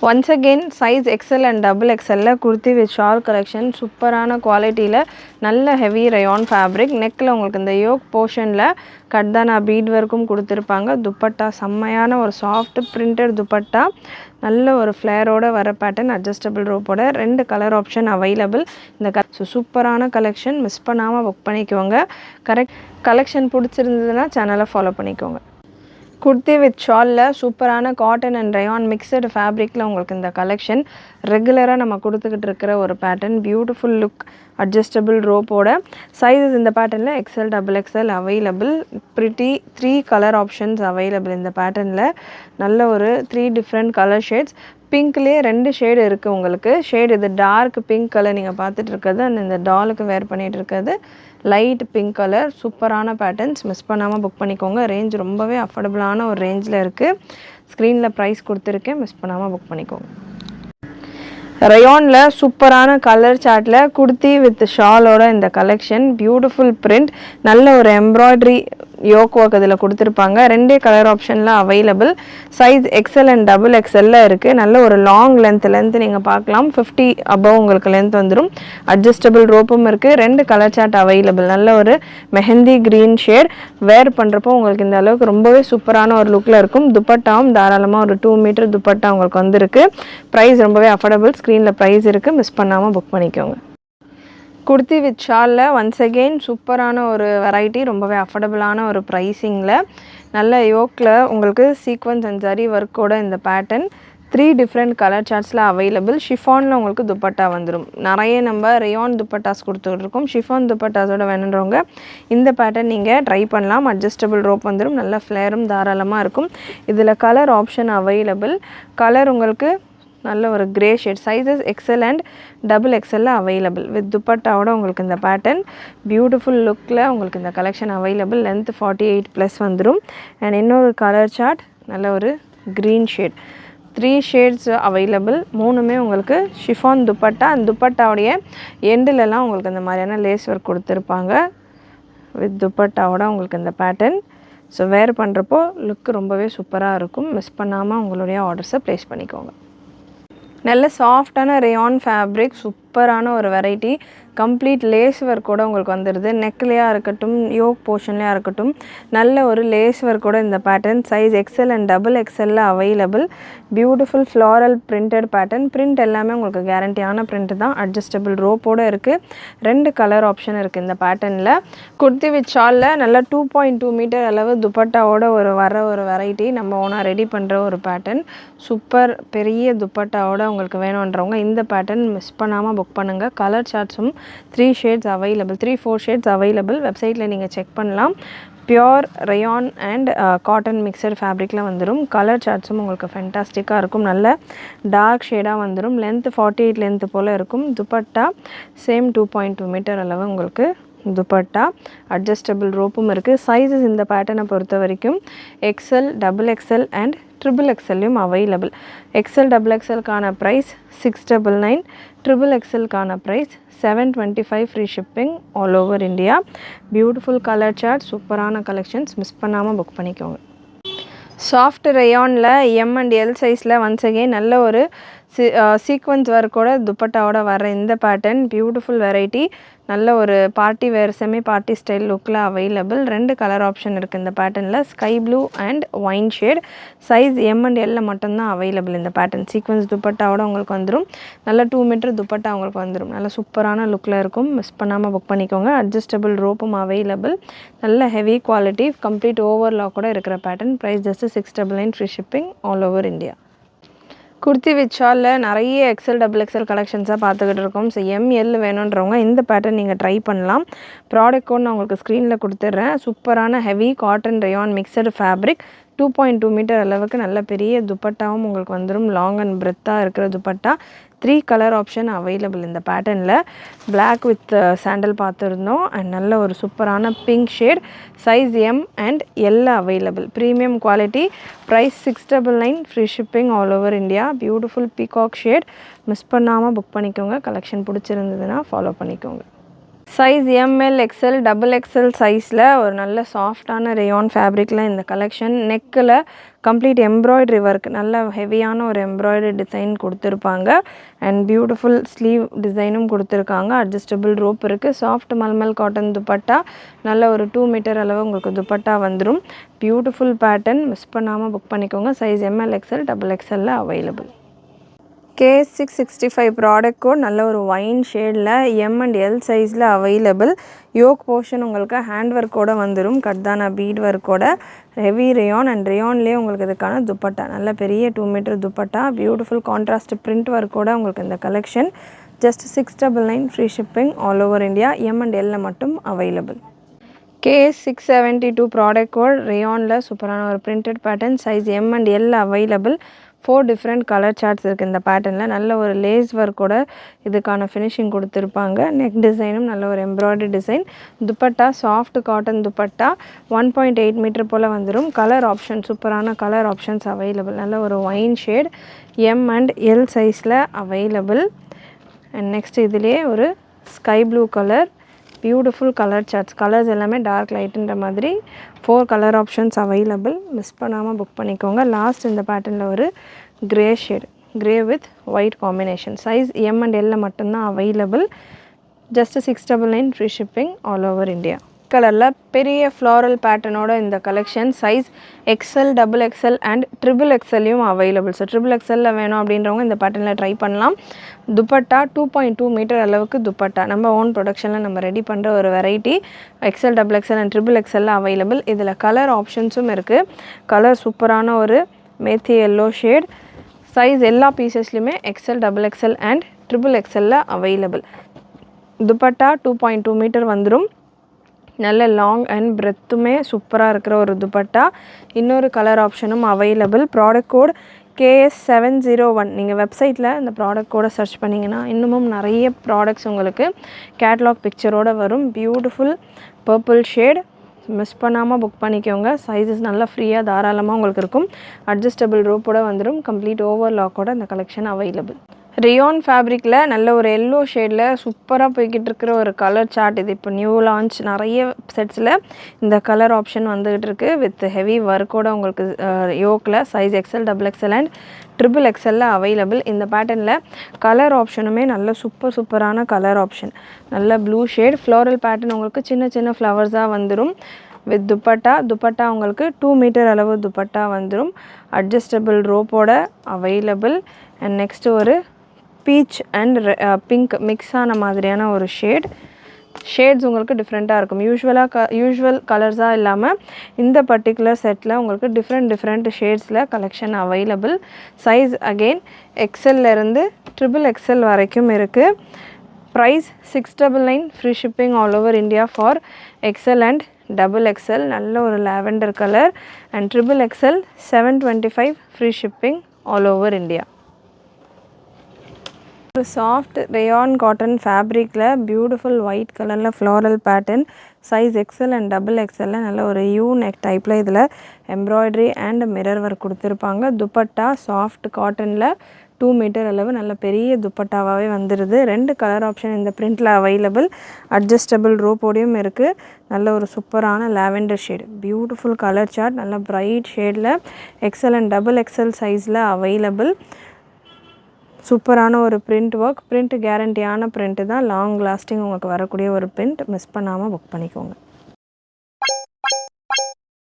Once again size XL and double XL kurti with shawl collection சூப்பரான குவாலிட்டியில் நல்ல heavy rayon fabric நெக்கில் உங்களுக்கு இந்த யோக் போர்ஷனில் கட்தானா பீட் ஒர்க்கும் கொடுத்துருப்பாங்க துப்பட்டா செம்மையான ஒரு சாஃப்ட் பிரிண்டட் துப்பட்டா நல்ல ஒரு ஃப்ளேரோட வர பேட்டர்ன் அட்ஜஸ்டபிள் ரோப்போட ரெண்டு கலர் ஆப்ஷன் அவைலபிள் இந்த சூப்பரான கலெக்ஷன் மிஸ் பண்ணாமல் புக் பண்ணிக்கோங்க கரெக்ட் கலெக்ஷன் பிடிச்சிருந்ததுன்னா சேனலை ஃபாலோ பண்ணிக்கோங்க kurti with shawl சூப்பரான காட்டன் அண்ட் rayon மிக்ஸ்டு ஃபேப்ரிக்கில் உங்களுக்கு இந்த கலெக்ஷன் ரெகுலராக நம்ம கொடுத்துக்கிட்டு இருக்கிற ஒரு பேட்டர்ன் பியூட்டிஃபுல் லுக் அட்ஜஸ்டபிள் ரோப்போட சைஸஸ் இந்த பேட்டர்னில் XL double XL available pretty 3 colour options available இந்த பேட்டர்னில் நல்ல ஒரு 3 டிஃப்ரெண்ட் கலர் ஷேட்ஸ் பிங்க்லேயே 2 ஷேடு இருக்குது உங்களுக்கு ஷேடு இது டார்க் பிங்க் கலர் நீங்கள் பார்த்துட்டு இருக்கிறது அண்ட் இந்த டாலுக்கு வேர் பண்ணிகிட்டு இருக்கிறது லைட் பிங்க் கலர் சூப்பரான பேட்டர்ன்ஸ் மிஸ் பண்ணாமல் புக் பண்ணிக்கோங்க ரேஞ்ச் ரொம்பவே அஃபோர்டபுளான ஒரு ரேஞ்சில் இருக்குது ஸ்க்ரீனில் ப்ரைஸ் கொடுத்துருக்கேன் மிஸ் பண்ணாமல் புக் பண்ணிக்கோங்க ரயானில் சூப்பரான கலர் சார்ட்டில் kurti வித் ஷாலோட இந்த கலெக்ஷன் பியூட்டிஃபுல் பிரிண்ட் நல்ல ஒரு எம்ப்ராய்டரி யோக் ஒர்க் இதில் கொடுத்துருப்பாங்க ரெண்டே கலர் ஆப்ஷனில் available size XL and double எக்ஸ்எல்ல இருக்குது நல்ல ஒரு லாங் லென்த் நீங்கள் பார்க்கலாம் 50 அபவ் உங்களுக்கு லென்த் வந்துடும் அட்ஜஸ்டபிள் ரோப்பும் இருக்குது ரெண்டு கலர் சார்ட் அவைலபிள் நல்ல ஒரு மெஹந்தி க்ரீன் ஷேட் வேர் பண்ணுறப்போ உங்களுக்கு இந்த அளவுக்கு ரொம்பவே சூப்பரான ஒரு லுக்கில் இருக்கும் துப்பட்டாவும் தாராளமாக ஒரு 2 மீட்டர் துப்பட்டா உங்களுக்கு வந்துருக்கு ப்ரைஸ் ரொம்பவே அஃபோர்டபுள் ஸ்க்ரீனில் ப்ரைஸ் இருக்குது மிஸ் பண்ணாமல் புக் பண்ணிக்கோங்க kurti with shawl once again சூப்பரான ஒரு வெரைட்டி ரொம்பவே அஃபோர்டபுளான ஒரு ப்ரைஸிங்கில் நல்ல யோக்கில் உங்களுக்கு சீக்வன்ஸ் அண்ட் ஜரி ஒர்க்கோட இந்த பேட்டர்ன் 3 டிஃப்ரெண்ட் கலர் சார்ட்ஸில் அவைலபிள் ஷிஃபானில் உங்களுக்கு துப்பட்டா வந்துடும் நிறைய நம்ம ரேயான் துப்பட்டாஸ் கொடுத்துட்ருக்கோம் ஷிஃபான் துப்பட்டாஸோட வேணுன்றவங்க இந்த பேட்டர்ன் நீங்கள் ட்ரை பண்ணலாம் அட்ஜஸ்டபிள் ரோப் வந்துடும் நல்ல ஃப்ளேரும் தாராளமாக இருக்கும் இதில் கலர் ஆப்ஷன் அவைலபிள் கலர் உங்களுக்கு நல்ல ஒரு grey shade sizes XL and double எக்ஸ்எல்ல அவைலபிள் வித் துப்பட்டாவோட உங்களுக்கு இந்த பேட்டர்ன் பியூட்டிஃபுல் லுக்கில் உங்களுக்கு இந்த கலெக்ஷன் அவைலபிள் லென்த் 48+ வந்துடும் அண்ட் இன்னொரு கலர் சார்ட் நல்ல ஒரு க்ரீன் ஷேட் 3 ஷேட்ஸ் அவைலபிள் மூணுமே உங்களுக்கு ஷிஃபான் துப்பட்டா அந்த துப்பட்டாவுடைய எண்டிலெலாம் உங்களுக்கு இந்த மாதிரியான லேஸ் ஒர்க் கொடுத்துருப்பாங்க வித் துப்பட்டாவோட உங்களுக்கு இந்த பேட்டர்ன் ஸோ வேர் பண்ணுறப்போ லுக் ரொம்பவே சூப்பராக இருக்கும் மிஸ் பண்ணாமல் உங்களுடைய ஆர்டர்ஸை ப்ளேஸ் பண்ணிக்கோங்க நல்ல சாஃப்டான ரேயான் ஃபேப்ரிக் சூப்பரான ஒரு வெரைட்டி கம்ப்ளீட் லேஸ் ஒர்க்கோட உங்களுக்கு வந்துடுது நெக்லையாக இருக்கட்டும் யோக் போர்ஷன்லையாக இருக்கட்டும் நல்ல ஒரு லேஸ் ஒர்க்கோட இந்த pattern size XL and double எக்ஸ்எல்ல available beautiful floral printed pattern print எல்லாமே உங்களுக்கு கேரண்டியான பிரிண்ட் தான் அட்ஜஸ்டபிள் ரோப்போடு இருக்குது ரெண்டு கலர் ஆப்ஷன் இருக்குது இந்த பேட்டர்னில் kurti with shawl நல்ல 2.2 மீட்டர் அளவு துப்பட்டாவோட வர ஒரு வெரைட்டி நம்ம ஓனாக ரெடி பண்ணுற ஒரு பேட்டர்ன் சூப்பர் பெரிய துப்பட்டாவோட உங்களுக்கு வேணுன்றவங்க இந்த பேட்டர்ன் மிஸ் பண்ணாமல் புக் பண்ணுங்கள் கலர் சார்ட்ஸும் 3 ஷேட்ஸ் அவைலபிள் 3-4 ஷேட்ஸ் அவைலபிள் வெப்சைட்டில் நீங்கள் செக் பண்ணலாம் pure rayon and cotton mixture ஃபேப்ரிக்கில் வந்துடும் கலர் சார்ட்ஸும் உங்களுக்கு ஃபென்டாஸ்டிக்காக இருக்கும் நல்ல டார்க் ஷேடாக வந்துடும் லென்த் 48 லென்த் போல் இருக்கும் துப்பட்டா சேம் 2.2 மீட்டர் அளவு உங்களுக்கு துப்பட்டா அட்ஜஸ்டபிள் ரோப்பும் இருக்குது சைஸஸ் இந்த பேட்டர்னை பொறுத்த வரைக்கும் XL double XL and triple எக்ஸ்எல்லையும் அவைலபிள் எக்ஸ்எல் டபுள் எக்ஸ்எல்கான ப்ரைஸ் 699 ட்ரிபிள் எக்ஸ்எல்கான price 725 free shipping all over India beautiful colour chart சூப்பரான கலெக்ஷன்ஸ் மிஸ் பண்ணாமல் புக் பண்ணிக்கோங்க சாஃப்ட் ரேயானில் எம் அண்ட் எல் சைஸில் ஒன்ஸ் அகெயின் நல்ல ஒரு சீக்வன்ஸ் ஒர்க்கோட துப்பட்டாவோட வர இந்த பேட்டர்ன் பியூட்டிஃபுல் வெரைட்டி நல்ல ஒரு party wear semi party style லுக்கில் அவைலபிள் ரெண்டு கலர் ஆப்ஷன் இருக்குது இந்த பேட்டர்னில் sky blue and wine shade size M and எல்ல மட்டும்தான் அவைலபிள் இந்த பேட்டர்ன் சீக்வன்ஸ் துப்பட்டாவோட உங்களுக்கு வந்துடும் நல்ல 2 மீட்டர் துப்பட்டா உங்களுக்கு வந்துடும் நல்ல சூப்பரான லுக்கில் இருக்கும் மிஸ் பண்ணாமல் புக் பண்ணிக்கோங்க அட்ஜஸ்டபிள் ரோப்பும் அவைலபிள் நல்ல ஹெவி குவாலிட்டி கம்ப்ளீட் ஓவர்லாக் கூட இருக்கிற pattern price just 699 free shipping all over India kurti with shawl நிறைய எக்ஸ்எல் டபுள் எக்ஸ்எல் கலெக்ஷன்ஸாக பார்த்துக்கிட்டு இருக்கோம் ஸோ எம்எல் வேணுன்றவங்க இந்த பேட்டர்ன் நீங்கள் ட்ரை பண்ணலாம் ப்ராடக்ட் கோட் நான் உங்களுக்கு ஸ்க்ரீனில் கொடுத்துட்றேன் சூப்பரான heavy cotton rayon mixed fabric 2.2 metre அளவுக்கு நல்ல பெரிய துப்பட்டாவும் உங்களுக்கு வந்துடும் லாங் அண்ட் பிரெத்தாக இருக்கிற துப்பட்டா 3 கலர் ஆப்ஷன் அவைலபிள் இந்த பேட்டர்னில் பிளாக் வித் சாண்டல் பார்த்துருந்தோம் அண்ட் நல்ல ஒரு சூப்பரான pink shade size M and L available premium quality price 699 free shipping all over India beautiful peacock shade miss பண்ணாமல் புக் பண்ணிக்கோங்க கலெக்ஷன் பிடிச்சிருந்ததுன்னா ஃபாலோ பண்ணிக்கோங்க size M L XL double XL சைஸில் ஒரு நல்ல சாஃப்டான ரேயான் ஃபேப்ரிக்கில் இந்த கலெக்ஷன். நெக்கில் கம்ப்ளீட் எம்ப்ராய்டரி ஒர்க், நல்ல ஹெவியான ஒரு எம்ப்ராய்டரி டிசைன் கொடுத்துருப்பாங்க. அண்ட் பியூட்டிஃபுல் ஸ்லீவ் டிசைனும் கொடுத்துருக்காங்க. அட்ஜஸ்டபிள் ரோப் இருக்குது. சாஃப்ட் மல்மல் காட்டன் துப்பட்டா, நல்ல ஒரு 2 மீட்டர் அளவு உங்களுக்கு துப்பட்டா வந்துடும். பியூட்டிஃபுல் பேட்டர்ன், மிஸ் பண்ணாமல் புக் பண்ணிக்கோங்க. சைஸ் எம்எல் எக்ஸ்எல் டபுள் எக்ஸ்எல்ல அவைலபிள். K665 ப்ராடக்ட் கோட், நல்ல ஒரு ஒயின் ஷேடில் எம் அண்ட் எல் சைஸில் அவைலபிள். யோக் போர்ஷன் உங்களுக்கு ஹேண்ட் ஒர்க்கோடு வந்துடும், கட்தானா பீட் ஒர்க்கோட. ஹெவி ரேயான் அண்ட் ரேயான்லேயே உங்களுக்கு இதுக்கான துப்பட்டா, நல்ல பெரிய 2 metre dupatta, beautiful contrast print ஒர்க்கோட உங்களுக்கு இந்த collection. Just 699 free shipping all over India. M and எல்ல மட்டும் அவைலபிள். K672 ப்ராடக்ட் கோட், ரேயானில் சூப்பரான ஒரு printed pattern. Size M and L available. 4 different colour charts இருக்குது இந்த பேட்டர்னில். நல்ல ஒரு லேஸ் ஒர்க்கோட இதுக்கான ஃபினிஷிங் கொடுத்துருப்பாங்க. நெக் டிசைனும் நல்ல ஒரு embroidery design. Dupatta soft cotton dupatta, 1.8 metre போல் வந்துடும். கலர் ஆப்ஷன், சூப்பரான கலர் ஆப்ஷன்ஸ் அவைலபிள். நல்ல ஒரு wine shade, M and L சைஸில் அவைலபிள். அண்ட் நெக்ஸ்ட் இதிலே ஒரு sky blue colour, beautiful colour charts. Colours எல்லாமே டார்க் லைட்டுன்ற மாதிரி 4 கலர் ஆப்ஷன்ஸ் அவைலபிள். மிஸ் பண்ணாமல் புக் பண்ணிக்கோங்க. லாஸ்ட் இந்த பேட்டர்னில் ஒரு grey shade, grey with white combination. Size M and எல்ல மட்டும்தான் available. Just 699 free shipping all over India. கலரில் பெரிய ஃப்ளாரல் பேட்டர்னோட இந்த collection. Size XL double XL and triple எக்ஸ்எல்லையும் அவைலபிள். ஸோ ட்ரிபிள் எக்ஸ்எல்லில் வேணும் அப்படின்றவங்க இந்த பேட்டர்னில் ட்ரை பண்ணலாம். துப்பட்டா 2.2 மீட்டர் அளவுக்கு துப்பட்டா, நம்ம ஓன் ப்ரொடக்ஷனில் நம்ம ரெடி பண்ணுற ஒரு variety. XL double XL and triple எக்ஸ்எல்ல அவைலபிள். இதில் கலர் ஆப்ஷன்ஸும் இருக்குது. கலர் சூப்பரான ஒரு மேத்தி எல்லோ ஷேட். சைஸ் எல்லா பீசஸ்லையுமே XL double XL and triple எக்ஸ்எல்ல அவைலபிள். துப்பட்டா 2.2 மீட்டர் வந்துடும். நல்ல லாங் அண்ட் பிரெத்துமே சூப்பராக இருக்கிற ஒரு துப்பட்டா. இன்னொரு கலர் ஆப்ஷனும் அவைலபிள். Product code KS701. நீங்கள் வெப்சைட்டில் இந்த ப்ராடக்ட் கோடை சர்ச் பண்ணிங்கன்னா இன்னமும் நிறைய ப்ராடக்ட்ஸ் உங்களுக்கு கேட்லாக் பிக்சரோடு வரும். பியூட்டிஃபுல் பர்பிள் ஷேட், மிஸ் பண்ணாமல் புக் பண்ணிக்கோங்க. சைஸஸ் நல்லா ஃப்ரீயாக தாராளமாக உங்களுக்கு இருக்கும். அட்ஜஸ்டபிள் ரோப்போட வந்துடும். கம்ப்ளீட் ஓவர்லாக்கோட இந்த கலெக்ஷன் அவைலபிள். ரேயான் ஃபேப்ரிக்கில் நல்ல ஒரு எல்லோ ஷேடில் சூப்பராக போய்கிட்டு இருக்கிற ஒரு கலர் சார்ட் இது. இப்போ நியூ லான்ச் நிறைய செட்ஸில் இந்த கலர் ஆப்ஷன் வந்துகிட்டு இருக்குது. வித் ஹெவி ஒர்க்கோட உங்களுக்கு யோக்கில். Size XL double XL and triple எக்ஸ்எல்ல அவைலபிள். இந்த பேட்டர்னில் கலர் ஆப்ஷனுமே நல்ல சூப்பரான கலர் ஆப்ஷன். நல்ல ப்ளூ ஷேட், ஃப்ளோரல் பேட்டர்ன் உங்களுக்கு சின்ன சின்ன ஃப்ளவர்ஸாக வந்துடும். வித் துப்பட்டா உங்களுக்கு 2 மீட்டர் அளவு துப்பட்டா வந்துடும். அட்ஜஸ்டபிள் ரோப்போட அவைலபிள். அண்ட் நெக்ஸ்ட்டு ஒரு பீச் அண்ட் பிங்க் மிக்ஸ் ஆன மாதிரியான ஒரு ஷேட்ஸ் உங்களுக்கு டிஃப்ரெண்ட்டாக இருக்கும். யூஸ்வல் கலர்ஸாக இல்லாமல் இந்த பர்டிகுலர் செட்டில் உங்களுக்கு டிஃப்ரெண்ட் ஷேட்ஸில் கலெக்ஷன் அவைலபிள். சைஸ் அகெயின் எக்ஸ்எல்லேருந்து ட்ரிபிள் எக்ஸ்எல் வரைக்கும் இருக்குது. Price 699 free shipping all over India for XL and double XL. நல்ல ஒரு lavender colour. And triple XL 725 free shipping all over India. ஒரு சாஃப்ட் ரேயான் காட்டன் ஃபேப்ரிக்கில் beautiful white கலரில் floral pattern. Size XL and double எக்ஸ்எல்ல நல்ல ஒரு you neck டைப்பில் இதில் எம்ப்ராய்டரி அண்ட் மிரர் ஒர்க் கொடுத்துருப்பாங்க. துப்பட்டா சாஃப்ட் காட்டனில் 2 மீட்டர் அளவு நல்ல பெரிய துப்பட்டாவாகவே வந்துடுது. 2 கலர் ஆப்ஷன் இந்த பிரிண்டில் அவைலபிள். அட்ஜஸ்டபிள் ரோப்போடையும் இருக்குது. நல்ல ஒரு சூப்பரான lavender shade, beautiful colour chart, நல்ல பிரைட் ஷேடில் எக்ஸ்எல் அண்ட் டபுள் எக்ஸ்எல் சைஸில் அவைலபிள். சூப்பரான ஒரு பிரிண்ட் ஒர்க். பிரிண்ட் கேரண்டியான பிரிண்ட்டு தான், லாங் லாஸ்டிங் உங்களுக்கு வரக்கூடிய ஒரு பிரிண்ட். மிஸ் பண்ணாமல் புக் பண்ணிக்கோங்க.